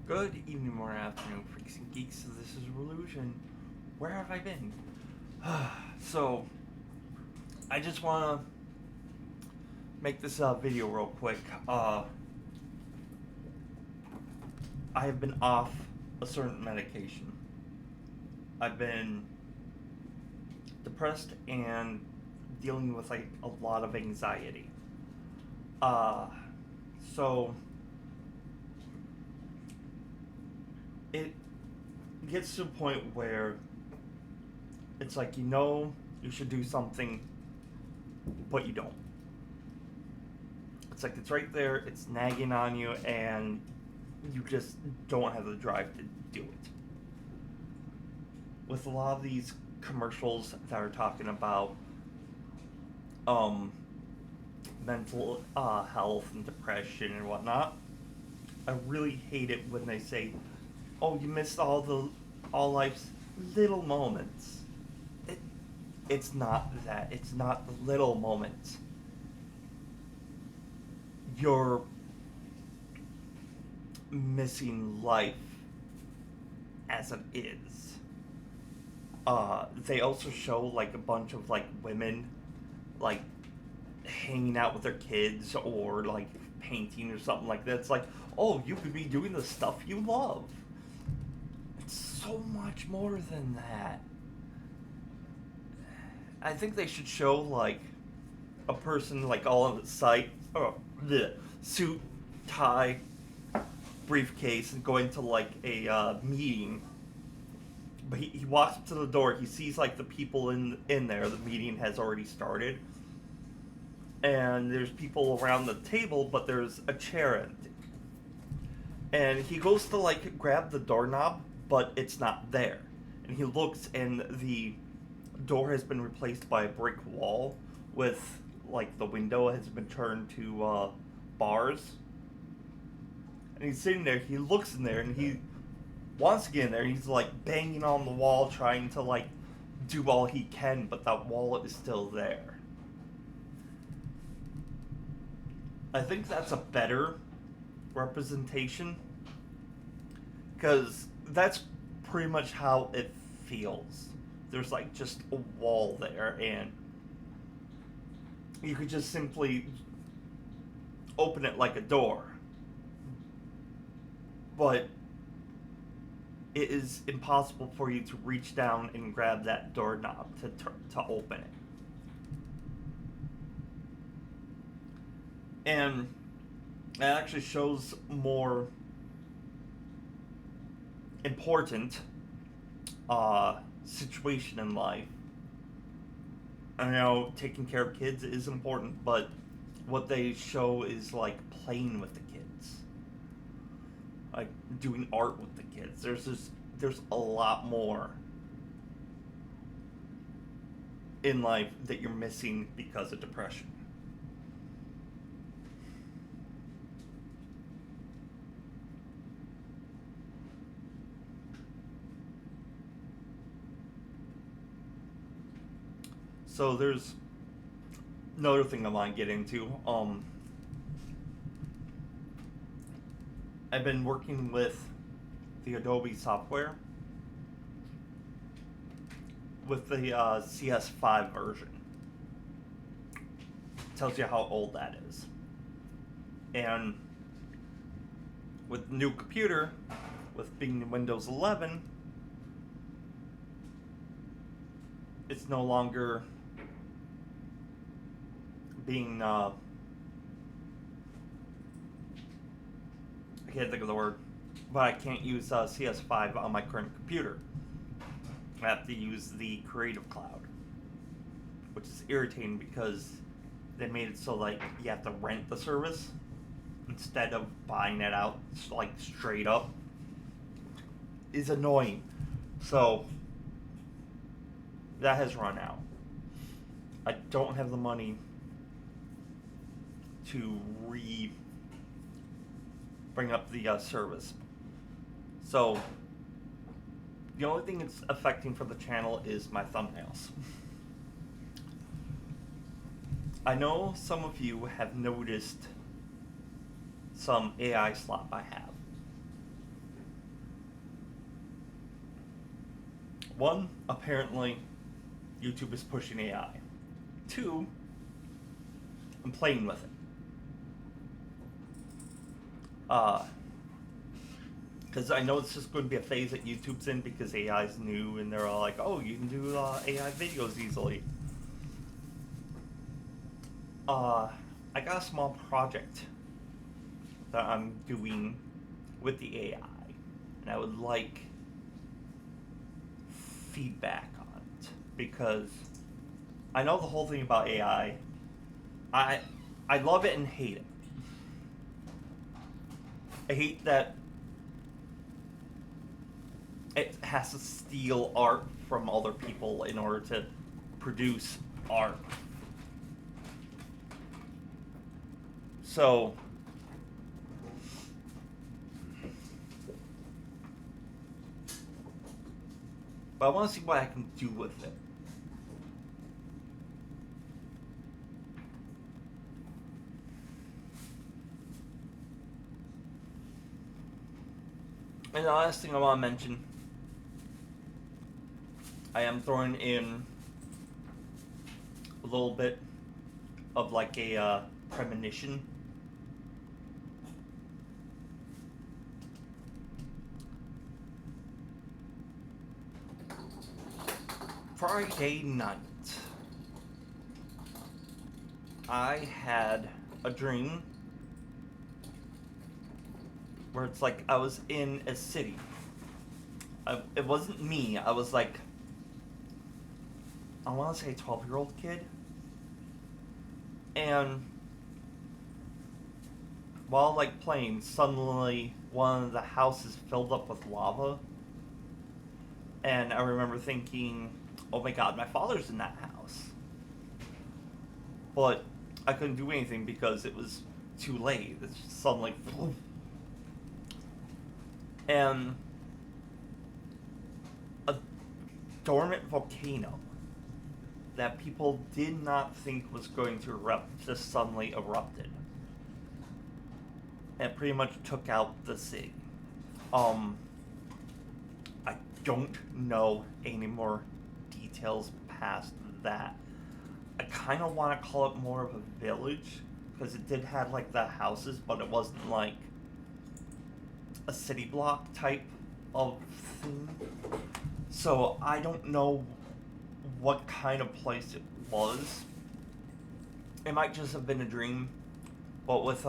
Good evening, morning, afternoon, freaks and geeks. This is Relution. Where have I been? So, I just want to make this video real quick. I have been off a certain medication. I've been depressed and dealing with like a lot of anxiety. So it gets to a point where it's like you should do something, but you don't. It's like it's right there, it's nagging on you, and you just don't have the drive to do it. With a lot of these commercials that are talking about mental health and depression and whatnot, I really hate it when they say, "Oh, you missed all life's little moments." It's not that. It's not the little moments. You're missing life as it is. They also show like a bunch of like women like hanging out with their kids or like painting or something like that. It's like, oh, you could be doing the stuff you love. It's so much more than that. I think they should show like a person like all in sight, suit, tie, briefcase, and going to like a meeting. But he walks up to the door. He sees like the people in there. The meeting has already started, and there's people around the table, but there's a chair empty. And he goes to like grab the doorknob, but it's not there. And he looks, and the door has been replaced by a brick wall with like the window has been turned to bars. And he's sitting there. He looks in there, and he wants to get in there. He's like banging on the wall, trying to like do all he can, but that wall is still there. I think that's a better representation, because that's pretty much how it feels. There's like just a wall there, and you could just simply open it like a door. But it is impossible for you to reach down and grab that doorknob to open it. And it actually shows more important situation in life. I know taking care of kids is important, but what they show is like playing with the kids, like doing art with the kids. There's a lot more in life that you're missing because of depression. So there's another thing I want to get into. I've been working with the Adobe software with the CS5 version. Tells you how old that is. And with the new computer, with being Windows 11, it's no longer being I can't think of the word, but I can't use CS5 on my current computer. I have to use the Creative Cloud, which is irritating because they made it so like you have to rent the service instead of buying it out like straight up. Is annoying. So that has run out. I don't have the money to bring up the service. So the only thing it's affecting for the channel is my thumbnails. I know some of you have noticed some AI slop I have. One, apparently, YouTube is pushing AI. Two, I'm playing with it. Because I know it's just going to be a phase that YouTube's in because AI is new and they're all like, oh, you can do AI videos easily. I got a small project that I'm doing with the AI, and I would like feedback on it because I know the whole thing about AI. I love it and hate it. I hate that it has to steal art from other people in order to produce art. So, but I want to see what I can do with it. And the last thing I want to mention, I am throwing in a little bit of like a Premonition. Friday night, I had a dream where it's like I was in a city. It wasn't me. I was like, I want to say a 12-year-old kid. And while like playing, suddenly one of the houses filled up with lava. And I remember thinking, oh my god, my father's in that house. But I couldn't do anything because it was too late. It's just suddenly... And a dormant volcano that people did not think was going to erupt just suddenly erupted. And it pretty much took out the city. I don't know any more details past that. I kind of want to call it more of a village because it did have like the houses, but it wasn't like a city block type of thing. So I don't know what kind of place it was. It might just have been a dream, but with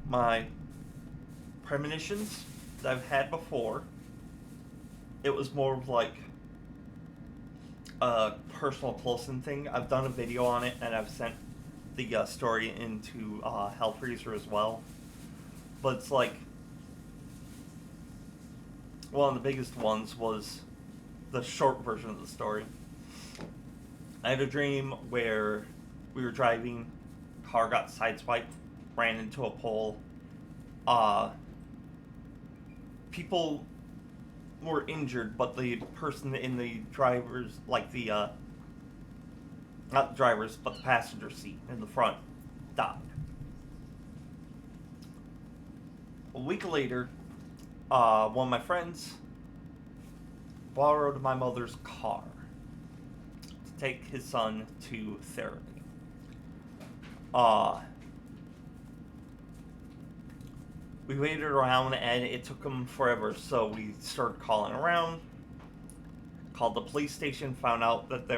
my premonitions that I've had before, it was more of like a personal close-in thing. I've done a video on it and I've sent the story into Hellfreezer as well. But it's like, one of the biggest ones was the short version of the story. I had a dream where we were driving, car got sideswiped, ran into a pole. People were injured, but the person in the driver's, like the, not the driver's, but the passenger seat in the front, died. A week later, one of my friends borrowed my mother's car to take his son to therapy. We waited around and it took him forever, so we started calling around, called the police station, found out that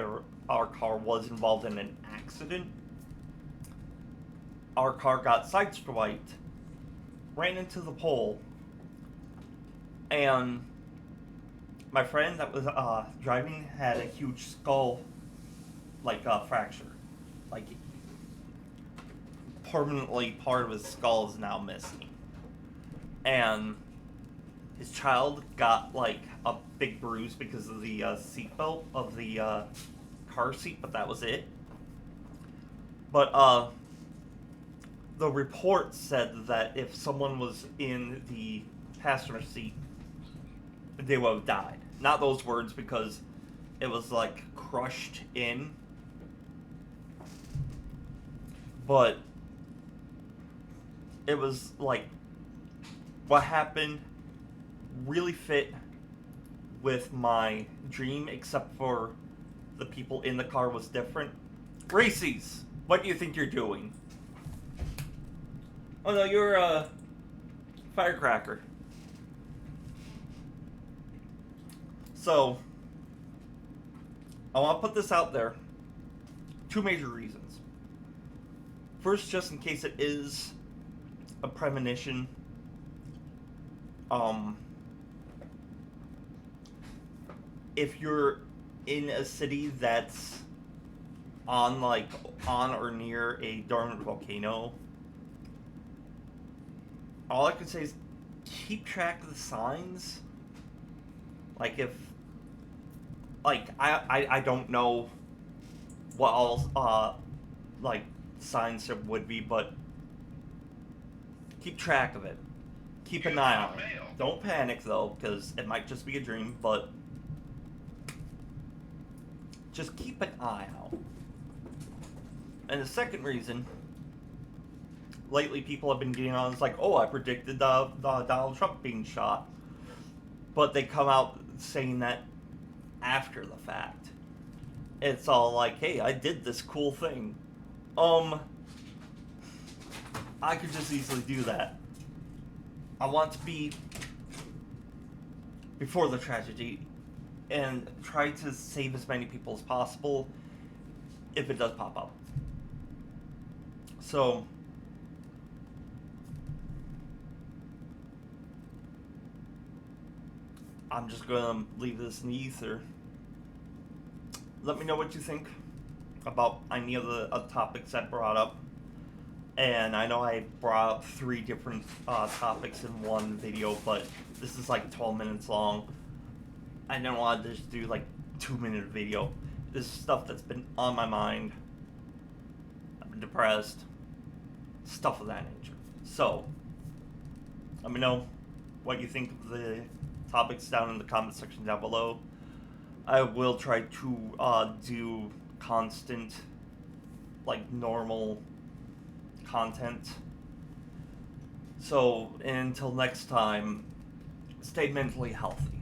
our car was involved in an accident. Our car got sideswiped, ran into the pole, and my friend that was driving had a huge skull, like fracture. Like, permanently part of his skull is now missing. And his child got like a big bruise because of the seatbelt of the car seat, but that was it. But the report said that if someone was in the passenger seat, they would have died. Not those words, because it was like crushed in. But it was like what happened really fit with my dream, except for the people in the car was different. Races, what do you think you're doing? Oh no, you're a firecracker. So, I want to put this out there. Two major reasons. First, just in case it is a premonition, if you're in a city that's on or near a dormant volcano, all I can say is keep track of the signs. Like if, I don't know what all, signs there would be, but keep track of it. Keep an eye on it. Don't panic though, because it might just be a dream, but just keep an eye out. And the second reason, lately people have been getting on, it's like, oh, I predicted Donald Trump being shot. But they come out saying that after the fact. It's all like, hey, I did this cool thing. I could just easily do that. I want to be before the tragedy and try to save as many people as possible if it does pop up. So, I'm just gonna leave this in the ether. Let me know what you think about any of the topics I brought up. And I know I brought up 3 different topics in one video, but this is like 12 minutes long. I didn't want to just do like 2-minute video. This is stuff that's been on my mind. I've been depressed. Stuff of that nature. So, let me know what you think of the topics down in the comment section down below. I will try to do constant, normal content. So, until next time, stay mentally healthy.